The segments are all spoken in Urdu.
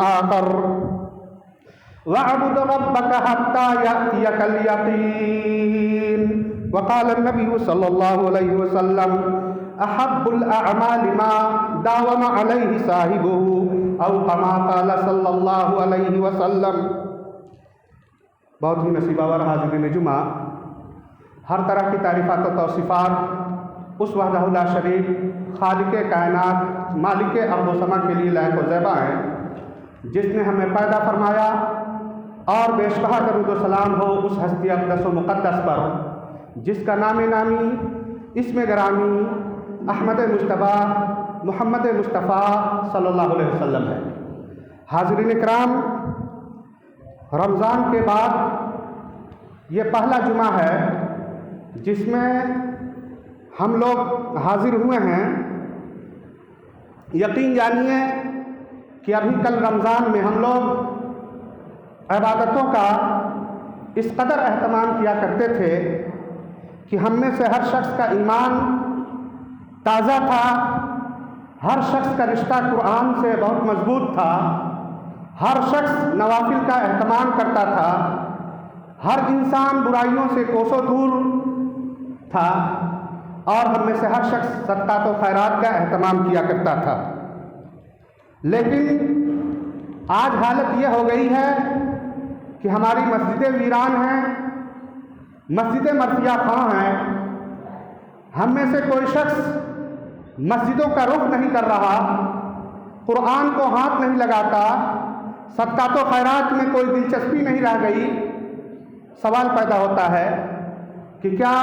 آخر وَاعْبُدْ رَبَّكَ حَتَّى يَأْتِيَكَ الْيَقِينُ وقال النبي صلى الله عليه وسلم احب الاعمال ما داوم عليه صاحبه او كما قال صلی اللہ علیہ وسلم۔ بہت ہی نصیباور حاضرین جمعہ، ہر طرح کی تعریفات و توصیفات اس وحدہ لا شریک خالق کائنات مالک ارض و سما کے لیے لائق و زیبا ہیں، جس نے ہمیں پیدا فرمایا، اور بے شبہ درود و سلام ہو اس ہستی اقدس و مقدس پر جس کا نام نامی اسم گرامی احمد مجتبیٰ محمد مصطفیٰ صلی اللہ علیہ وسلم ہے۔ حاضرین اکرام، رمضان کے بعد یہ پہلا جمعہ ہے جس میں ہم لوگ حاضر ہوئے ہیں۔ یقین جانیے کہ ابھی کل رمضان میں ہم لوگ عبادتوں کا اس قدر اہتمام کیا کرتے تھے کہ ہم میں سے ہر شخص کا ایمان تازہ تھا، ہر شخص کا رشتہ قرآن سے بہت مضبوط تھا، ہر شخص نوافل کا اہتمام کرتا تھا، ہر انسان برائیوں سے کوسوں دور تھا، اور ہم میں سے ہر شخص صدقات و خیرات کا اہتمام کیا کرتا تھا۔ لیکن آج حالت یہ ہو گئی ہے کہ ہماری مسجدیں ویران ہیں، مسجدیں مرثیہ خواہ ہیں، ہم میں سے کوئی شخص مسجدوں کا رخ نہیں کر رہا، قرآن کو ہاتھ نہیں لگاتا، صدقات و خیرات میں کوئی دلچسپی نہیں رہ گئی۔ سوال پیدا ہوتا ہے کہ کیا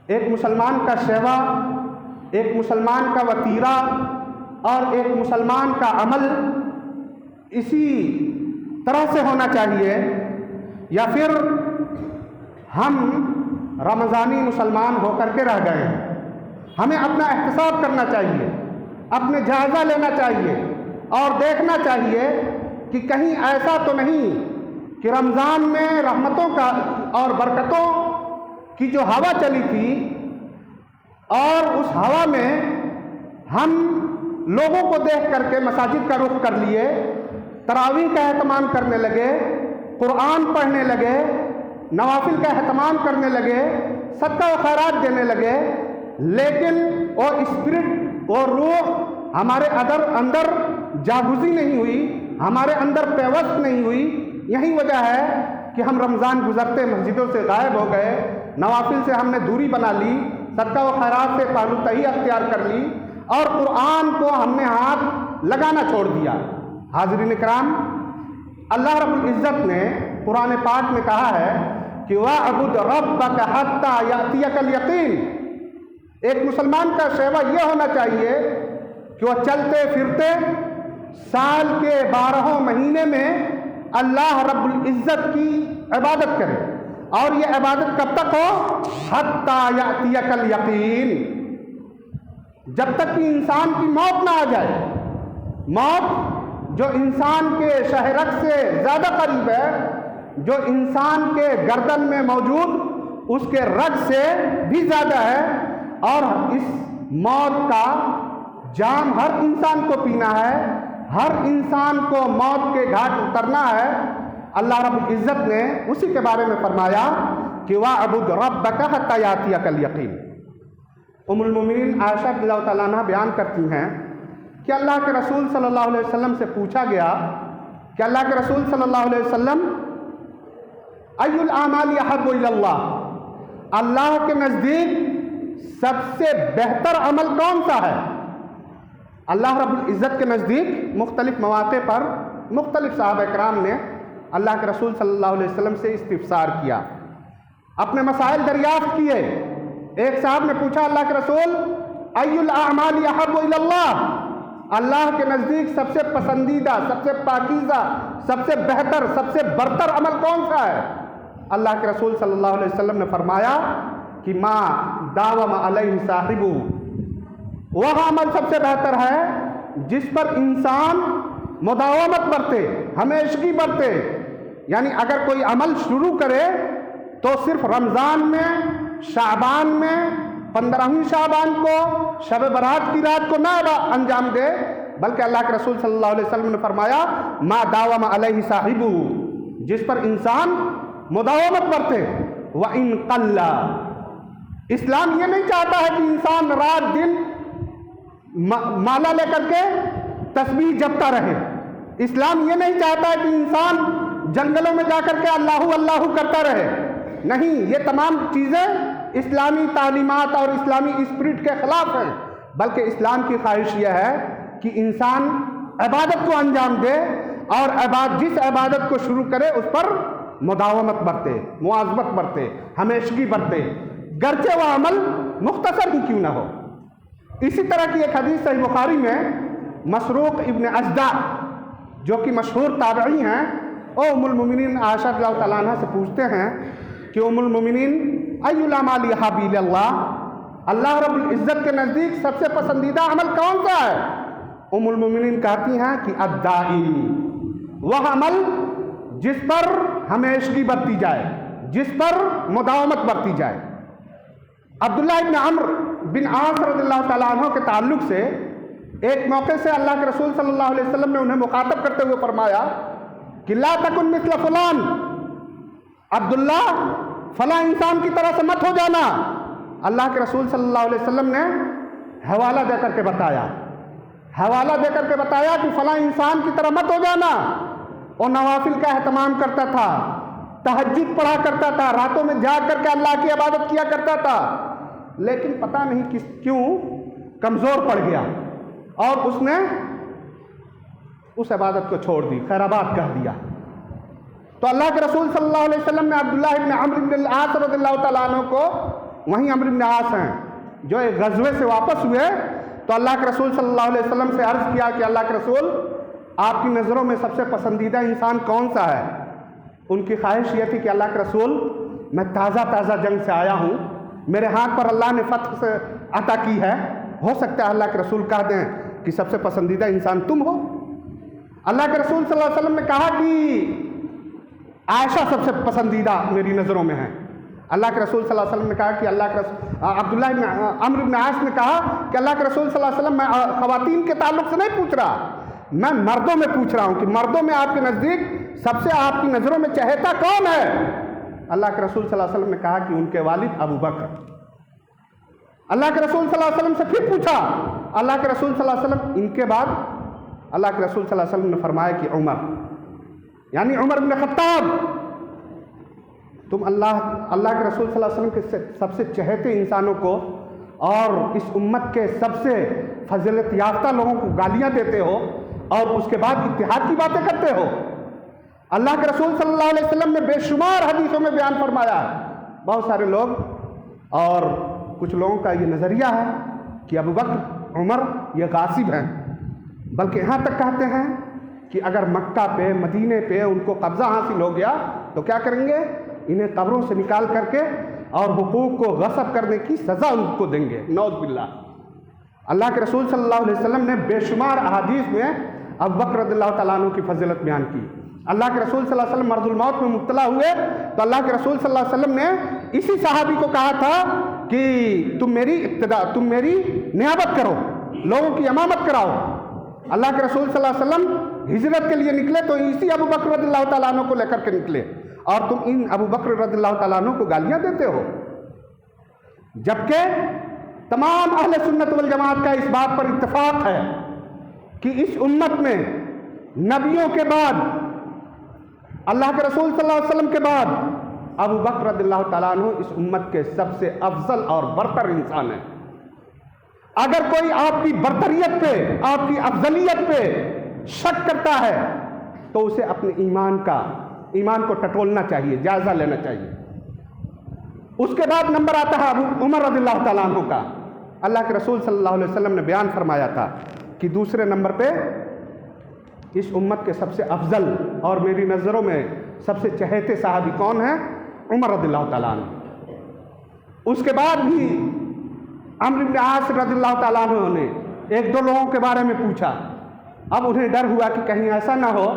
ایک مسلمان کا شیوا، ایک مسلمان کا وتیرہ اور ایک مسلمان کا عمل اسی طرح سے ہونا چاہیے، یا پھر ہم رمضانی مسلمان ہو کر کے رہ گئے ہیں؟ ہمیں اپنا احتساب کرنا چاہیے، اپنے جائزہ لینا چاہیے اور دیکھنا چاہیے کہ کہیں ایسا تو نہیں کہ رمضان میں رحمتوں کا اور برکتوں کی جو ہوا چلی تھی، اور اس ہوا میں ہم لوگوں کو دیکھ کر کے مساجد کا رخ کر لیے، تراویح کا اہتمام کرنے لگے، قرآن پڑھنے لگے، نوافل کا اہتمام کرنے لگے، صدقہ و خیرات دینے لگے، لیکن وہ اسپرٹ اور روح ہمارے اندر جاگزی نہیں ہوئی، ہمارے اندر پیوست نہیں ہوئی۔ یہی وجہ ہے کہ ہم رمضان گزرتے مسجدوں سے غائب ہو گئے، نوافل سے ہم نے دوری بنا لی، صدقہ و خیرات سے پہلو تہی اختیار کر لی، اور قرآن کو ہم نے ہاتھ لگانا چھوڑ دیا۔ حاضرین اکرام، اللہ رب العزت نے قرآن پاک میں کہا ہے کہ وَاعْبُدْ رَبَّكَ حَتَّى يَأْتِيَكَ الْيَقِينُ۔ ایک مسلمان کا شیوا یہ ہونا چاہیے کہ وہ چلتے پھرتے سال کے 12 مہینے میں اللہ رب العزت کی عبادت کرے، اور یہ عبادت کب تک ہو؟ حَتَّى يَأْتِيَكَ الْيَقِينُ، جب تک کہ انسان کی موت نہ آ جائے۔ موت جو انسان کے شہرک سے زیادہ قریب ہے، جو انسان کے گردن میں موجود اس کے رگ سے بھی زیادہ ہے، اور اس موت کا جام ہر انسان کو پینا ہے، ہر انسان کو موت کے گھاٹ اترنا ہے۔ اللہ رب العزت نے اسی کے بارے میں فرمایا کہ وَاعْبُدْ رَبَّكَ حَتَّى يَأْتِيَكَ الْيَقِينُ۔ ام المومنین عائشہ رضی اللہ تعالیٰ عنہ بیان کرتی ہیں کہ اللہ کے رسول صلی اللہ علیہ وسلم سے پوچھا گیا کہ اللہ کے رسول صلی اللہ علیہ وسلم ای الاعمال احب الی اللہ، اللہ کے نزدیک سب سے بہتر عمل کون سا ہے؟ اللہ رب العزت کے نزدیک مختلف مواقع پر مختلف صحابہ کرام نے اللہ کے رسول صلی اللہ علیہ وسلم سے استفسار کیا، اپنے مسائل دریافت کیے۔ ایک صاحب نے پوچھا اللہ کے رسول ای الاعمال احب الی اللہ، اللہ کے نزدیک سب سے پسندیدہ، سب سے پاکیزہ، سب سے بہتر، سب سے برتر عمل کون سا ہے؟ اللہ کے رسول صلی اللہ علیہ وسلم نے فرمایا کہ ما داوم علیہ صاحبہ، وہ عمل سب سے بہتر ہے جس پر انسان مداومت برتے، ہمیشگی برتے۔ یعنی اگر کوئی عمل شروع کرے تو صرف رمضان میں، شعبان میں، 15ویں شعبان کو، شب برات کی رات کو نہ انجام دے، بلکہ اللہ کے رسول صلی اللہ علیہ وسلم نے فرمایا ما داوم علیہ صاحبہ، جس پر انسان مداومت برتے، وَإِن قَلَّ، اسلام یہ نہیں چاہتا ہے کہ انسان رات دن مالا لے کر کے تسبیح جپتا رہے، اسلام یہ نہیں چاہتا ہے کہ انسان جنگلوں میں جا کر کے اللہ اللہ کرتا رہے، نہیں، یہ تمام چیزیں اسلامی تعلیمات اور اسلامی اسپرٹ کے خلاف ہیں، بلکہ اسلام کی خواہش یہ ہے کہ انسان عبادت کو انجام دے اور جس عبادت کو شروع کرے اس پر مداومت برتے، مواظبت برتے، ہمیشگی برتے، گرچہ وہ عمل مختصر ہی کیوں نہ ہو۔ اسی طرح کی ایک حدیث صحیح بخاری میں مسروق ابن اجدع جو کہ مشہور تابعی ہیں، وہ ام المومنین عائشہ رضی اللہ تعالیٰ عنہ سے پوچھتے ہیں کہ ام المومنین ای الاعمال احب الی اللہ، اللہ رب العزت کے نزدیک سب سے پسندیدہ عمل کون سا ہے؟ ام المومنین کہتی ہیں کہ الدائم، وہ عمل جس پر ہمیشگی برتی جائے، جس پر مداومت برتی جائے۔ عبداللہ ابن عمرو بن عاص رضی اللہ تعالیٰ عنہ کے تعلق سے ایک موقع سے اللہ کے رسول صلی اللہ علیہ وسلم نے انہیں مخاطب کرتے ہوئے فرمایا کہ لا تکن مثل فلان، عبداللہ فلاں انسان کی طرح سے مت ہو جانا۔ اللہ کے رسول صلی اللہ علیہ وسلم نے حوالہ دے کر کے بتایا کہ فلاں انسان کی طرح مت ہو جانا۔ وہ نوافل کا اہتمام کرتا تھا، تہجد پڑھا کرتا تھا، راتوں میں جاگ کر کے اللہ کی عبادت کیا کرتا تھا، لیکن پتہ نہیں کیوں کمزور پڑ گیا اور اس نے اس عبادت کو چھوڑ دی، خیرآباد کہہ دیا۔ تو اللہ کے رسول صلی اللہ علیہ وسلم نے عبداللہ ابن عمرو بن العاص رضی اللہ تعالیٰ عنہ کو، وہیں عمرو بن العاص ہیں جو ایک غزوے سے واپس ہوئے، تو اللہ کے رسول صلی اللہ علیہ وسلم سے عرض کیا کہ اللہ کے رسول، آپ کی نظروں میں سب سے پسندیدہ انسان کون سا ہے؟ ان کی خواہش یہ تھی کہ اللہ کے رسول، میں تازہ جنگ سے آیا ہوں، میرے ہاتھ پر اللہ نے فتح سے عطا کی ہے، ہو سکتا ہے اللہ کے رسول کہہ دیں کہ سب سے پسندیدہ انسان تم ہو۔ اللہ کے رسول صلی اللہ علیہ وسلم نے کہا کہ عائشہ سب سے پسندیدہ میری نظروں میں ہے۔ اللہ کے رسول صلی اللہ علیہ وسلم نے کہا کہ عبداللہ بن عمرو بن عاص نے کہا کہ اللہ کے رسول صلی اللہ علیہ وسلم، میں خواتین کے تعلق سے نہیں پوچھ رہا، میں مردوں میں پوچھ رہا ہوں کہ مردوں میں آپ کے نزدیک سب سے آپ کی نظروں میں چہیتا کون ہے؟ اللہ کے رسول صلی اللہ علیہ وسلم نے کہا کہ ان کے والد ابو بکر۔ اللہ کے رسول صلی اللہ علیہ وسلم سے پھر پوچھا، اللہ کے رسول صلی اللہ علیہ وسلم، ان کے بعد اللہ کے رسول صلی اللہ علیہ وسلم نے فرمایا کہ عمر، یعنی عمر بن خطاب، تم اللہ کے رسول صلی اللہ علیہ وسلم کے سب سے چہیتے انسانوں کو اور اس امت کے سب سے فضیلت یافتہ لوگوں کو گالیاں دیتے ہو اور اس کے بعد اتحاد کی باتیں کرتے ہو۔ اللہ کے رسول صلی اللہ علیہ وسلم نے بے شمار حدیثوں میں بیان فرمایا، بہت سارے لوگ اور کچھ لوگوں کا یہ نظریہ ہے کہ ابو بکر، عمر یہ غاصب ہیں، بلکہ یہاں تک کہتے ہیں کہ اگر مکہ پہ، مدینے پہ ان کو قبضہ حاصل ہو گیا تو کیا کریں گے؟ انہیں قبروں سے نکال کر کے اور حقوق کو غصب کرنے کی سزا ان کو دیں گے، نعوذ باللہ۔ اللہ کے رسول صلی اللہ علیہ وسلم نے بے شمار احادیث میں ابو بکر رضی اللہ تعالیٰ عنہ کی فضیلت بیان کی۔ اللہ کے رسول صلی اللہ علیہ وسلم مرض الموت میں مبتلا ہوئے تو اللہ کے رسول صلی اللہ علیہ وسلم نے اسی صحابی کو کہا تھا کہ تم میری نیابت کرو، لوگوں کی امامت کراؤ۔ اللہ کے رسول صلی اللہ علیہ وسلم ہجرت کے لیے نکلے تو اسی ابو بکر رضی اللہ تعالیٰ عنہ کو لے کر کے نکلے، اور تم ان ابو بکر رضی اللہ تعالیٰ عنہ کو گالیاں دیتے ہو، جبکہ تمام اہل سنت والجماعت کا اس بات پر اتفاق ہے کہ اس امت میں نبیوں کے بعد، اللہ کے رسول صلی اللہ علیہ وسلم کے بعد، ابو بکر رضی اللہ تعالیٰ عنہ اس امت کے سب سے افضل اور برتر انسان ہیں۔ اگر کوئی آپ کی برتریت پہ، آپ کی افضلیت پہ شک کرتا ہے تو اسے اپنے ایمان کو ٹٹولنا چاہیے، جائزہ لینا چاہیے۔ اس کے بعد نمبر آتا ہے ابو عمر رضی اللہ تعالیٰ عنہ کا۔ اللہ کے رسول صلی اللہ علیہ وسلم نے بیان فرمایا تھا کہ دوسرے نمبر پہ اس امت کے سب سے افضل اور میری نظروں میں سب سے چہیتے صحابی کون ہیں؟ عمر رضی اللہ تعالیٰ عنہ۔ اس کے بعد بھی عمرو بن عاص رضی اللہ تعالیٰ عنہ نے ایک دو لوگوں کے بارے میں پوچھا۔ اب انہیں ڈر ہوا کہ کہیں ایسا نہ ہو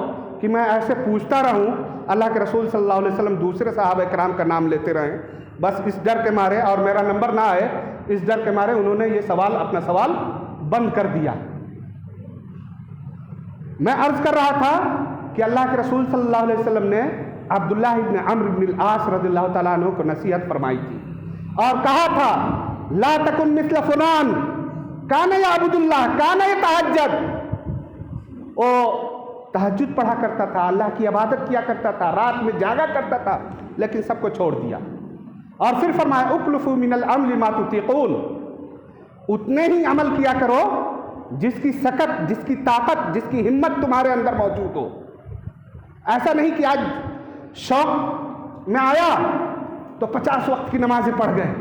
کہ میں ایسے پوچھتا رہوں، اللہ کے رسول صلی اللہ علیہ وسلم دوسرے صحابہ کرام کا نام لیتے رہیں، بس اس ڈر کے مارے، اور میرا نمبر نہ آئے، اس ڈر کے مارے انہوں نے یہ اپنا سوال بند کر دیا۔ میں عرض کر رہا تھا کہ اللہ کے رسول صلی اللہ علیہ وسلم نے عبداللہ ابن عمرو بن العاص رضی اللہ تعالیٰ عنہ کو نصیحت فرمائی تھی اور کہا تھا لا تکن مثل فلان کان یعبد اللہ کان یتہجد، وہ تہجد پڑھا کرتا تھا، اللہ کی عبادت کیا کرتا تھا، رات میں جاگا کرتا تھا، لیکن سب کو چھوڑ دیا۔ اور پھر فرمایا اکلفوا من العمل ما تطیقون، اتنے ہی عمل کیا کرو جس کی سکت، جس کی طاقت، جس کی ہمت تمہارے اندر موجود ہو۔ ایسا نہیں کہ آج شوق میں آیا تو 50 وقت کی نمازیں پڑھ گئے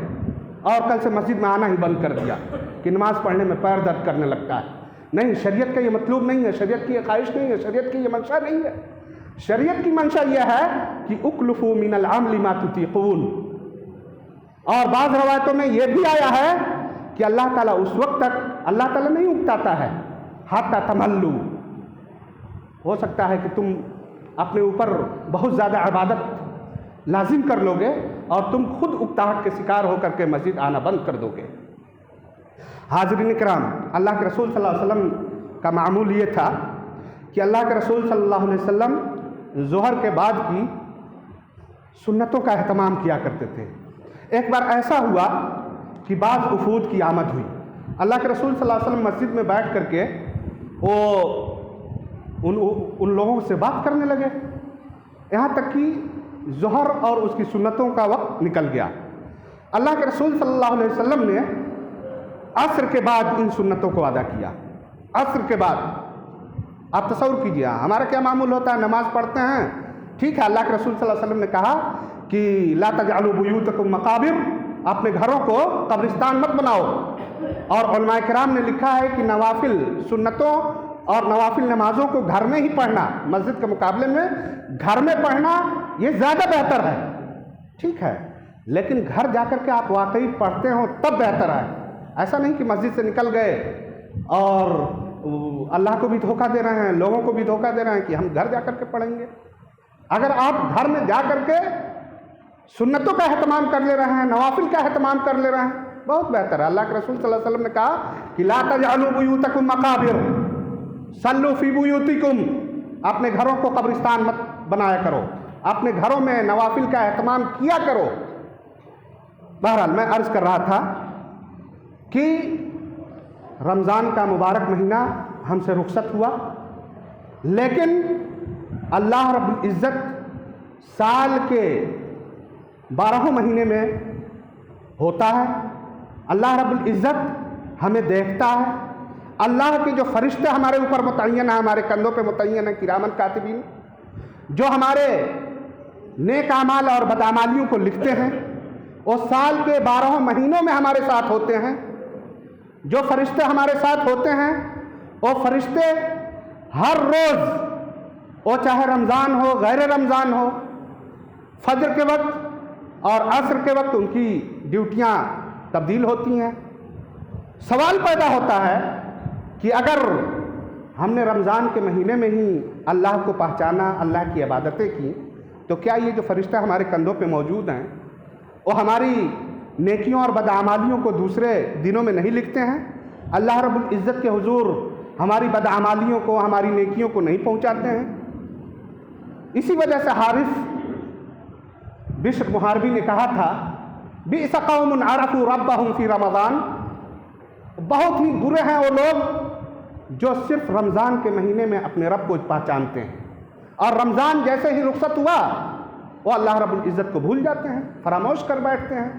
اور کل سے مسجد میں آنا ہی بند کر دیا کہ نماز پڑھنے میں پیر درد کرنے لگتا ہے۔ نہیں، شریعت کا یہ مطلوب نہیں ہے، شریعت کی یہ خواہش نہیں ہے، شریعت کی یہ منشا نہیں ہے۔ شریعت کی منشا یہ ہے کہ اکلفوا من العمل ما تطیقون۔ اور بعض روایتوں میں یہ بھی آیا ہے کہ اللہ تعالیٰ اس وقت تک اللہ تعالیٰ نہیں اکتاتا ہے حتی تملو، ہو سکتا ہے کہ تم اپنے اوپر بہت زیادہ عبادت لازم کر لو گے اور تم خود اکتاہٹ کے شکار ہو کر کے مسجد آنا بند کر دو گے۔ حاضرین کرام، اللہ کے رسول صلی اللہ علیہ وسلم کا معمول یہ تھا کہ اللہ کے رسول صلی اللہ علیہ وسلم ظہر کے بعد کی سنتوں کا اہتمام کیا کرتے تھے۔ ایک بار ایسا ہوا کہ بعض وفود کی آمد ہوئی، اللہ کے رسول صلی اللہ علیہ وسلم مسجد میں بیٹھ کر کے وہ ان لوگوں سے بات کرنے لگے، یہاں تک کہ ظہر اور اس کی سنتوں کا وقت نکل گیا۔ اللہ کے رسول صلی اللہ علیہ وسلم نے عصر کے بعد ان سنتوں کو ادا کیا۔ عصر کے بعد آپ تصور کیجیے، ہمارا کیا معمول ہوتا ہے، نماز پڑھتے ہیں، ٹھیک ہے، اللہ کے رسول صلی اللہ علیہ وسلم نے کہا کہ لا تجعلوا بیوتکم مقابر، اپنے گھروں کو قبرستان مت بناؤ۔ اور علماء کرام نے لکھا ہے کہ نوافل سنتوں اور نوافل نمازوں کو گھر میں ہی پڑھنا، مسجد کے مقابلے میں گھر میں پڑھنا یہ زیادہ بہتر ہے، ٹھیک ہے، لیکن گھر جا کر کے آپ واقعی پڑھتے ہو تب بہتر ہے۔ ایسا نہیں کہ مسجد سے نکل گئے اور اللہ کو بھی دھوکہ دے رہے ہیں، لوگوں کو بھی دھوکہ دے رہے ہیں کہ ہم گھر جا کر کے پڑھیں گے۔ اگر آپ گھر میں جا کر کے سنتوں کا اہتمام کر لے رہے ہیں، نوافل کا اہتمام کر لے رہے ہیں، بہت بہتر ہے۔ اللہ کے رسول صلی اللہ علیہ وسلم نے کہا کہ لا تجعلوا بیوتکم مقابر صلوا فی بیوتکم، اپنے گھروں کو قبرستان مت بنایا کرو، اپنے گھروں میں نوافل کا اہتمام کیا کرو۔ بہرحال میں عرض کر رہا تھا کہ رمضان کا مبارک مہینہ ہم سے رخصت ہوا، لیکن اللہ رب العزت سال کے 12 مہینے میں ہوتا ہے۔ اللہ رب العزت ہمیں دیکھتا ہے۔ اللہ کے جو فرشتے ہمارے اوپر متعین ہیں، ہمارے کندھوں پہ متعین ہیں، کرامن کاتبین، جو ہمارے نیک اعمال اور بدعمالیوں کو لکھتے ہیں، وہ سال کے 12 مہینوں میں ہمارے ساتھ ہوتے ہیں۔ جو فرشتے ہمارے ساتھ ہوتے ہیں وہ فرشتے ہر روز، وہ چاہے رمضان ہو غیر رمضان ہو، فجر کے وقت اور عصر کے وقت ان کی ڈیوٹیاں تبدیل ہوتی ہیں۔ سوال پیدا ہوتا ہے کہ اگر ہم نے رمضان کے مہینے میں ہی اللہ کو پہچانا، اللہ کی عبادتیں کی، تو کیا یہ جو فرشتہ ہمارے کندھوں پہ موجود ہیں وہ ہماری نیکیوں اور بدعمالیوں کو دوسرے دنوں میں نہیں لکھتے ہیں؟ اللہ رب العزت کے حضور ہماری بدعمالیوں کو، ہماری نیکیوں کو نہیں پہنچاتے ہیں؟ اسی وجہ سے حارث بشر محاربی نے کہا تھا بئس قوم عرفوا ربهم فی رمضان، بہت ہی برے ہیں وہ لوگ جو صرف رمضان کے مہینے میں اپنے رب کو پہچانتے ہیں، اور رمضان جیسے ہی رخصت ہوا وہ اللہ رب العزت کو بھول جاتے ہیں، فراموش کر بیٹھتے ہیں۔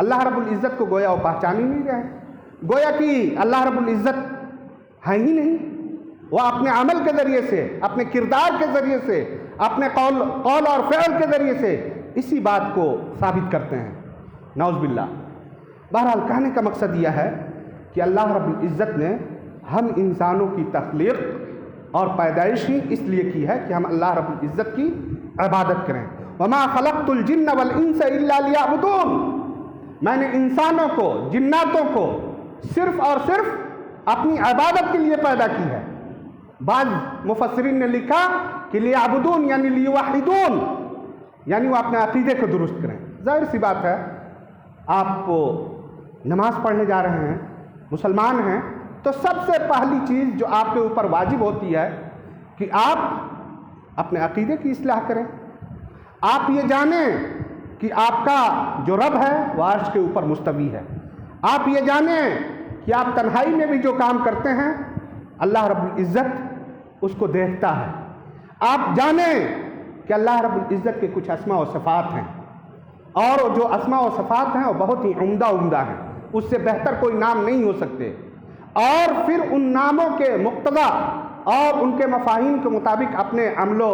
اللہ رب العزت کو گویا وہ پہچان ہی نہیں رہے، گویا کہ اللہ رب العزت ہے ہی نہیں۔ وہ اپنے عمل کے ذریعے سے، اپنے کردار کے ذریعے سے، اپنے قول اور فعل کے ذریعے سے اسی بات کو ثابت کرتے ہیں، نعوذ باللہ۔ بہرحال کہنے کا مقصد یہ ہے کہ اللہ رب العزت نے ہم انسانوں کی تخلیق اور پیدائش ہی اس لیے کی ہے کہ ہم اللہ رب العزت کی عبادت کریں۔ وما خلقت الجن والانس الا لیعبدون، میں نے انسانوں کو، جناتوں کو صرف اور صرف اپنی عبادت کے لیے پیدا کی ہے۔ بعض مفسرین نے لکھا کہ لیعبدون یعنی لیوحدون، یعنی وہ اپنے عقیدے کو درست کریں۔ ظاہر سی بات ہے، آپ نماز پڑھنے جا رہے ہیں، مسلمان ہیں، تو سب سے پہلی چیز جو آپ کے اوپر واجب ہوتی ہے کہ آپ اپنے عقیدے کی اصلاح کریں، آپ یہ جانیں کہ آپ کا جو رب ہے وہ عرش کے اوپر مستوی ہے، آپ یہ جانیں کہ آپ تنہائی میں بھی جو کام کرتے ہیں اللہ رب العزت اس کو دیکھتا ہے، آپ جانیں کہ اللہ رب العزت کے کچھ اسماء و صفات ہیں، اور جو اسماء و صفات ہیں وہ بہت ہی عمدہ ہیں، اس سے بہتر کوئی نام نہیں ہو سکتے، اور پھر ان ناموں کے مقتضا اور ان کے مفاہیم کے مطابق اپنے عمل و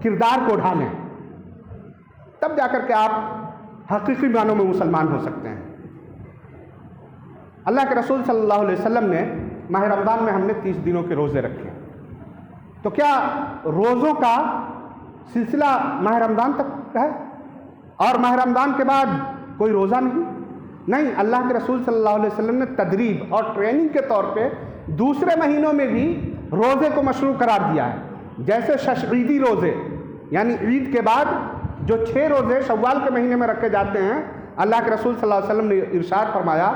کردار کو ڈھالیں، تب جا کر کے آپ حقیقی معنوں میں مسلمان ہو سکتے ہیں۔ اللہ کے رسول صلی اللہ علیہ وسلم نے ماہ رمضان میں ہم نے 30 دنوں کے روزے رکھے، تو کیا روزوں کا سلسلہ ماہ رمضان تک ہے اور ماہ رمضان کے بعد کوئی روزہ نہیں؟ اللہ کے رسول صلی اللہ علیہ وسلم نے تدریب اور ٹریننگ کے طور پہ دوسرے مہینوں میں بھی روزے کو مشروع قرار دیا ہے، جیسے ششعیدی روزے، یعنی عید کے بعد جو 6 روزے شوال کے مہینے میں رکھے جاتے ہیں، اللہ کے رسول صلی اللہ علیہ وسلم نے ارشاد فرمایا،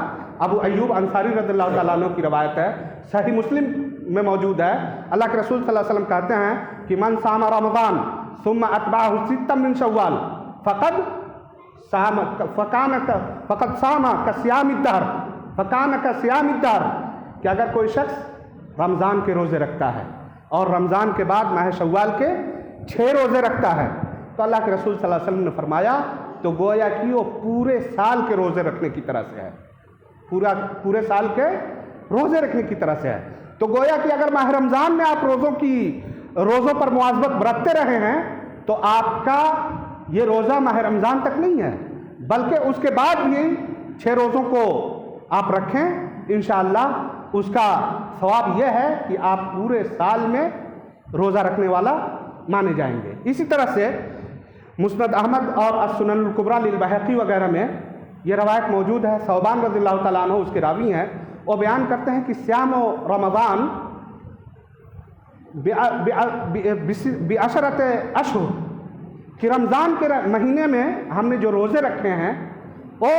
ابو ایوب انصاری رضی اللہ تعالیٰ عنہ کی روایت ہے، صحیح مسلم میں موجود ہے، اللہ کے رسول صلی اللہ علیہ وسلم کہتے ہیں کہ من صام رمضان ثم اتبعہ ستا من شوال فقد صام کصیام الدہر فکان کصیام الدہر، کہ اگر کوئی شخص رمضان کے روزے رکھتا ہے اور رمضان کے بعد ماہ شوال کے 6 روزے رکھتا ہے، تو اللہ کے رسول صلی اللہ علیہ وسلم نے فرمایا تو گویا کہ وہ پورے سال کے روزے رکھنے کی طرح سے ہے، پورے سال کے روزے رکھنے کی طرح سے ہے۔ تو گویا کہ اگر ماہ رمضان میں آپ روزوں پر مواظبت برتتے رہے ہیں تو آپ کا یہ روزہ ماہ رمضان تک نہیں ہے، بلکہ اس کے بعد بھی 6 روزوں کو آپ رکھیں، انشاءاللہ اس کا ثواب یہ ہے کہ آپ پورے سال میں روزہ رکھنے والا مانے جائیں گے۔ اسی طرح سے مسند احمد اور السنن الکبریٰ للبیہقی وغیرہ میں یہ روایت موجود ہے، ثوبان رضی اللہ تعالیٰ عنہ اس کے راوی ہیں، وہ بیان کرتے ہیں کہ صیام و رمضان بعشرۃ اشہر، کہ رمضان کے مہینے میں ہم نے جو روزے رکھے ہیں وہ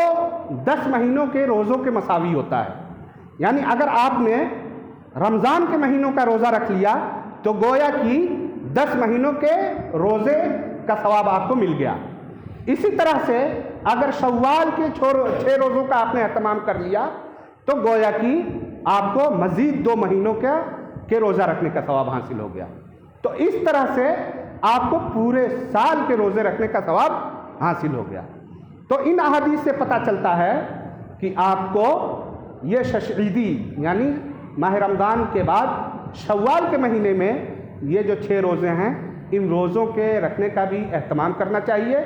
10 مہینوں کے روزوں کے مساوی ہوتا ہے، یعنی اگر آپ نے رمضان کے مہینوں کا روزہ رکھ لیا تو گویا کہ 10 مہینوں کے روزے کا ثواب آپ کو مل گیا۔ اسی طرح سے اگر شوال کے 6 روزوں کا آپ نے اہتمام کر لیا تو گویا کہ آپ کو مزید 2 مہینوں کے روزہ رکھنے کا ثواب حاصل ہو گیا۔ تو اس طرح سے آپ کو پورے سال کے روزے رکھنے کا ثواب حاصل ہو گیا۔ تو ان احادیث سے پتہ چلتا ہے کہ آپ کو یہ ششعیدی یعنی ماہ رمضان کے بعد شوال کے مہینے میں یہ جو 6 روزے ہیں ان روزوں کے رکھنے کا بھی اہتمام کرنا چاہیے،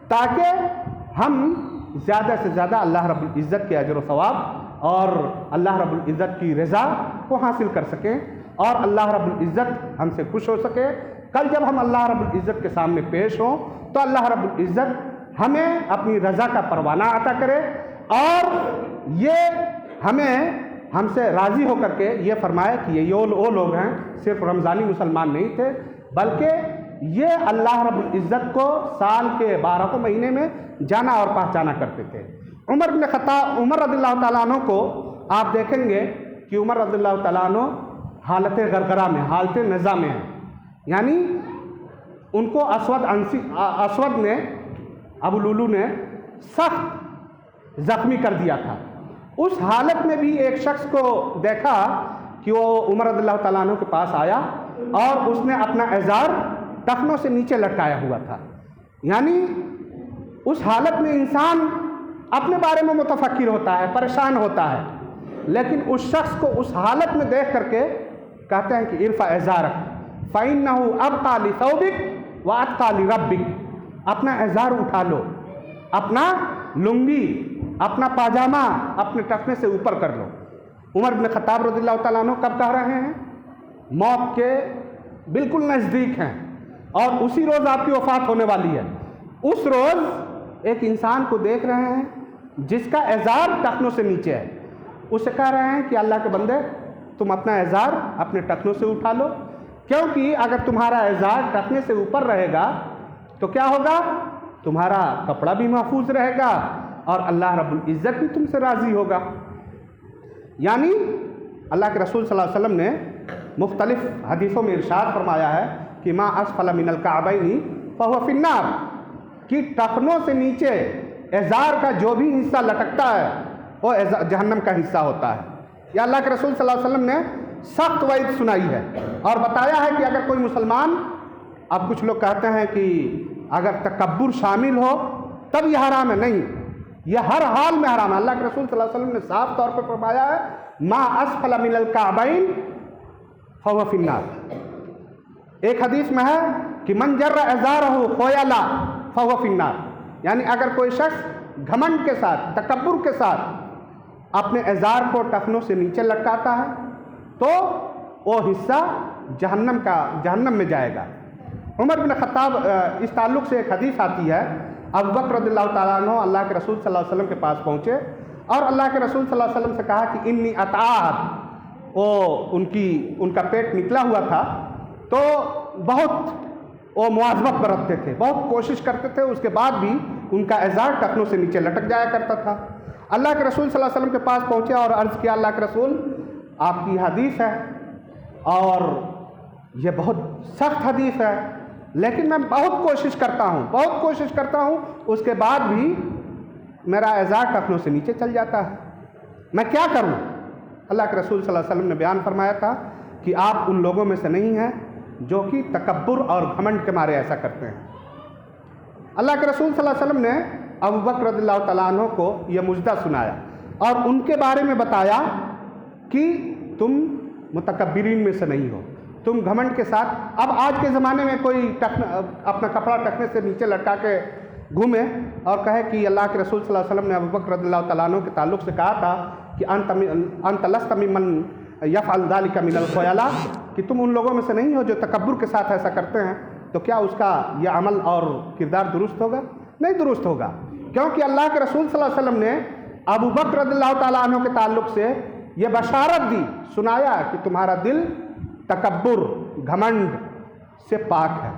تاکہ ہم زیادہ سے زیادہ اللہ رب العزت کے اجر و ثواب اور اللہ رب العزت کی رضا کو حاصل کر سکیں اور اللہ رب العزت ہم سے خوش ہو سکے۔ کل جب ہم اللہ رب العزت کے سامنے پیش ہوں تو اللہ رب العزت ہمیں اپنی رضا کا پروانہ عطا کرے اور یہ ہم سے راضی ہو کر کے یہ فرمائے کہ یہ وہ لوگ ہیں صرف رمضانی مسلمان نہیں تھے بلکہ یہ اللہ رب العزت کو سال کے 12 مہینے میں جانا اور پہچانا کرتے تھے۔ عمر رضی اللہ تعالیٰ عنہ کو آپ دیکھیں گے کہ عمر رضی اللہ تعالیٰ عنہ حالت غرغرہ میں، حالت نزا میں ہیں، یعنی ان کو اسود نے، ابو لولو نے سخت زخمی کر دیا تھا۔ اس حالت میں بھی ایک شخص کو دیکھا کہ وہ عمر رضی اللہ تعالیٰ عنہ کے پاس آیا اور اس نے اپنا ازار ٹخنوں سے نیچے لٹکایا ہوا تھا، یعنی اس حالت میں انسان اپنے بارے میں متفکر ہوتا ہے، پریشان ہوتا ہے، لیکن اس شخص کو اس حالت میں دیکھ کر کے کہتے ہیں کہ ارفع ازارک فإنہ ابقى لثوبک واتقى لربک، اپنا ازار اٹھا لو، اپنا لنگی، اپنا پاجامہ اپنے ٹخنے سے اوپر کر لو۔ عمر بن خطاب رضی اللہ تعالیٰ عنہ کب کہہ رہے ہیں؟ موت کے بالکل نزدیک ہیں اور اسی روز آپ کی وفات ہونے والی ہے۔ اس روز ایک انسان کو دیکھ رہے ہیں جس کا ازار ٹخنوں سے نیچے ہے، اسے کہہ رہے ہیں کہ اللہ کے بندے تم اپنا ازار اپنے ٹخنوں سے اٹھا لو، کیونکہ اگر تمہارا ازار ٹخنے سے اوپر رہے گا تو کیا ہوگا؟ تمہارا کپڑا بھی محفوظ رہے گا اور اللہ رب العزت بھی تم سے راضی ہوگا۔ یعنی اللہ کے رسول صلی اللہ علیہ وسلم نے مختلف حدیثوں میں ارشاد فرمایا ہے کہ ما اسفل من الکعبین فہو فی النار، کہ ٹخنوں سے نیچے ازار کا جو بھی حصہ لٹکتا ہے وہ جہنم کا حصہ ہوتا ہے۔ یا اللہ کے رسول صلی اللہ علیہ وسلم نے سخت وعید سنائی ہے اور بتایا ہے کہ اگر کوئی مسلمان، اب کچھ لوگ کہتے ہیں کہ اگر تکبر شامل ہو تب یہ حرام ہے، نہیں، یہ ہر حال میں حرام ہے۔ اللہ کے رسول صلی اللہ علیہ وسلم نے صاف طور پر فرمایا ہے ما اسفل من الکعبین فہو فی النار۔ ایک حدیث میں ہے کہ من جر ازارہ خیلا فہو فی النار، یعنی اگر کوئی شخص گھمنڈ کے ساتھ، تکبر کے ساتھ اپنے ازار کو ٹخنوں سے نیچے لٹکاتا ہے تو وہ حصہ جہنم میں جائے گا۔ عمر بن خطاب، اس تعلق سے ایک حدیث آتی ہے، ابوبکر رضی اللہ تعالیٰ عنہ اللہ کے رسول صلی اللہ علیہ وسلم کے پاس پہنچے اور اللہ کے رسول صلی اللہ علیہ وسلم سے کہا کہ انی اطاعت، ان کا پیٹ نکلا ہوا تھا تو بہت وہ مواظبت برتتے تھے، بہت کوشش کرتے تھے، اس کے بعد بھی ان کا ازار ٹخنوں سے نیچے لٹک جایا کرتا تھا۔ اللہ کے رسول صلی اللہ علیہ وسلم کے پاس پہنچے اور عرض کیا اللہ کے رسول آپ کی حدیث ہے اور یہ بہت سخت حدیث ہے، لیکن میں بہت کوشش کرتا ہوں اس کے بعد بھی میرا ازار ٹخنوں سے نیچے چل جاتا ہے، میں کیا کروں؟ اللہ کے رسول صلی اللہ علیہ وسلم نے بیان فرمایا تھا کہ آپ ان لوگوں میں سے نہیں ہیں جو کہ تکبر اور گھمنڈ کے مارے ایسا کرتے ہیں۔ اللہ کے رسول صلی اللہ علیہ وسلم نے ابوبکر رضی اللہ تعالیٰ عنہ کو یہ مجدہ سنایا اور ان کے بارے میں بتایا کہ تم متکبرین میں سے نہیں ہو، تم گھمنڈ کے ساتھ، اب آج کے زمانے میں کوئی اپنا کپڑا ٹخنے سے نیچے لٹکا کے گھومے اور کہے کہ اللہ کے رسول صلی اللہ علیہ وسلم نے ابوبکر رضی اللہ تعالیٰ عنہ کے تعلق سے کہا تھا کہ انت لست ممن یفعل ذلک من الخیلاء، کہ تم ان لوگوں میں سے نہیں ہو جو تکبر کے ساتھ ایسا کرتے ہیں، تو کیا اس کا یہ عمل اور کردار درست ہوگا؟ نہیں درست ہوگا، کیونکہ اللہ کے رسول صلی اللہ علیہ وسلم نے ابوبکر رضی اللہ تعالیٰ عنہ کے تعلق سے یہ بشارت دی، سنایا کہ تمہارا دل تکبر، گھمنڈ سے پاک ہے۔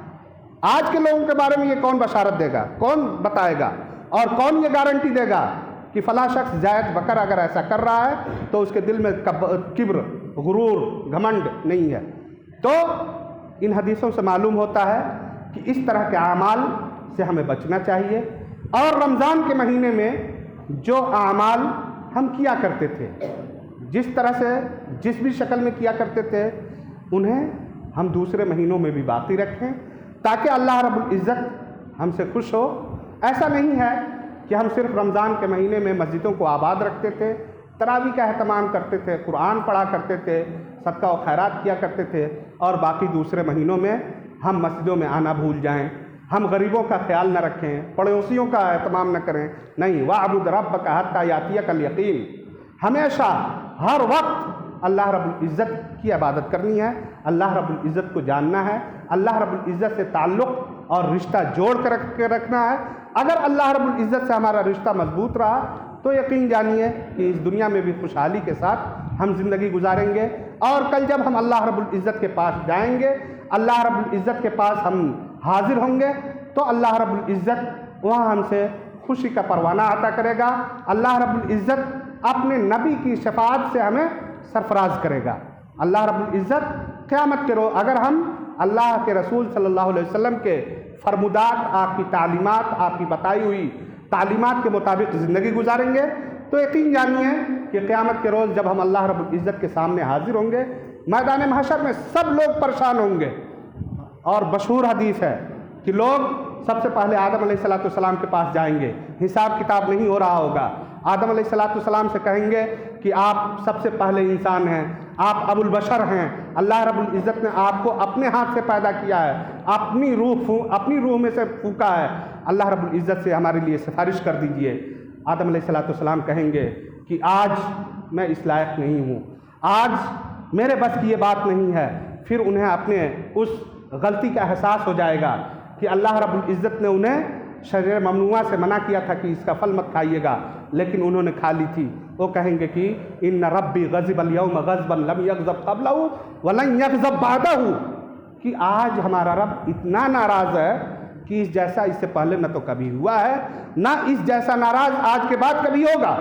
آج کے لوگوں کے بارے میں یہ کون بشارت دے گا، کون بتائے گا اور کون یہ گارنٹی دے گا کہ فلاں شخص زید بکر اگر ایسا کر رہا ہے تو اس کے دل میں کبر، غرور، گھمنڈ نہیں ہے؟ تو ان حدیثوں سے معلوم ہوتا ہے کہ اس طرح کے اعمال سے ہمیں بچنا چاہیے، اور رمضان کے مہینے میں جو اعمال ہم کیا کرتے تھے، جس طرح سے جس بھی شکل میں کیا کرتے تھے، انہیں ہم دوسرے مہینوں میں بھی باقی رکھیں تاکہ اللہ رب العزت ہم سے خوش ہو۔ ایسا نہیں ہے کہ ہم صرف رمضان کے مہینے میں مسجدوں کو آباد رکھتے تھے، تراویح کا اہتمام کرتے تھے، قرآن پڑھا کرتے تھے، صدقہ و خیرات کیا کرتے تھے، اور باقی دوسرے مہینوں میں ہم مسجدوں میں آنا بھول جائیں، ہم غریبوں کا خیال نہ رکھیں، پڑوسیوں کا اہتمام نہ کریں، نہیں، وَاعْبُدْ رَبَّكَ حَتَّىٰ يَأْتِيَكَ الْيَقِينُ، ہمیشہ ہر وقت اللہ رب العزت کی عبادت کرنی ہے، اللہ رب العزت کو جاننا ہے، اللہ رب العزت سے تعلق اور رشتہ جوڑ کر رکھنا ہے۔ اگر اللہ رب العزت سے ہمارا رشتہ مضبوط رہا تو یقین جانیے کہ اس دنیا میں بھی خوشحالی کے ساتھ ہم زندگی گزاریں گے، اور کل جب ہم اللہ رب العزت کے پاس جائیں گے، اللہ رب العزت کے پاس ہم حاضر ہوں گے، تو اللہ رب العزت وہاں ہم سے خوشی کا پروانہ عطا کرے گا، اللہ رب العزت اپنے نبی کی شفاعت سے ہمیں سرفراز کرے گا۔ اللہ رب العزت قیامت کے روز اگر ہم اللہ کے رسول صلی اللہ علیہ وسلم کے فرمودات، آپ کی تعلیمات، آپ کی بتائی ہوئی تعلیمات کے مطابق زندگی گزاریں گے تو یقین جانیے کہ قیامت کے روز جب ہم اللہ رب العزت کے سامنے حاضر ہوں گے، میدان محشر میں سب لوگ پریشان ہوں گے، اور مشہور حدیث ہے کہ لوگ سب سے پہلے آدم علیہ السلام کے پاس جائیں گے، حساب کتاب نہیں ہو رہا ہوگا، آدم علیہ السلام سے کہیں گے کہ آپ سب سے پہلے انسان ہیں، آپ ابو البشر ہیں، اللہ رب العزت نے آپ کو اپنے ہاتھ سے پیدا کیا ہے، اپنی روح میں سے پھونکا ہے، اللہ رب العزت سے ہمارے لیے سفارش کر دیجئے۔ آدم علیہ السلام کہیں گے کہ آج میں اس لائق نہیں ہوں، آج میرے بس کی یہ بات نہیں ہے، پھر انہیں اپنے اس غلطی کا احساس ہو جائے گا کہ اللہ رب العزت نے انہیں شجر ممنوعہ سے منع کیا تھا کہ اس کا پھل مت کھائیے گا، لیکن انہوں نے کھا لی تھی۔ وہ کہیں گے کہ ان ربی غضب اليوم غضبا لم یغضب قبلہ ولن یغضب بعدہ، کہ آج ہمارا رب اتنا ناراض ہے کہ اس جیسا اس سے پہلے نہ تو کبھی ہوا ہے، نہ اس جیسا ناراض آج کے بعد کبھی ہوگا۔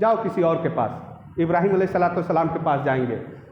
جاؤ کسی اور کے پاس، ابراہیم علیہ السلام کے پاس جائیں گے،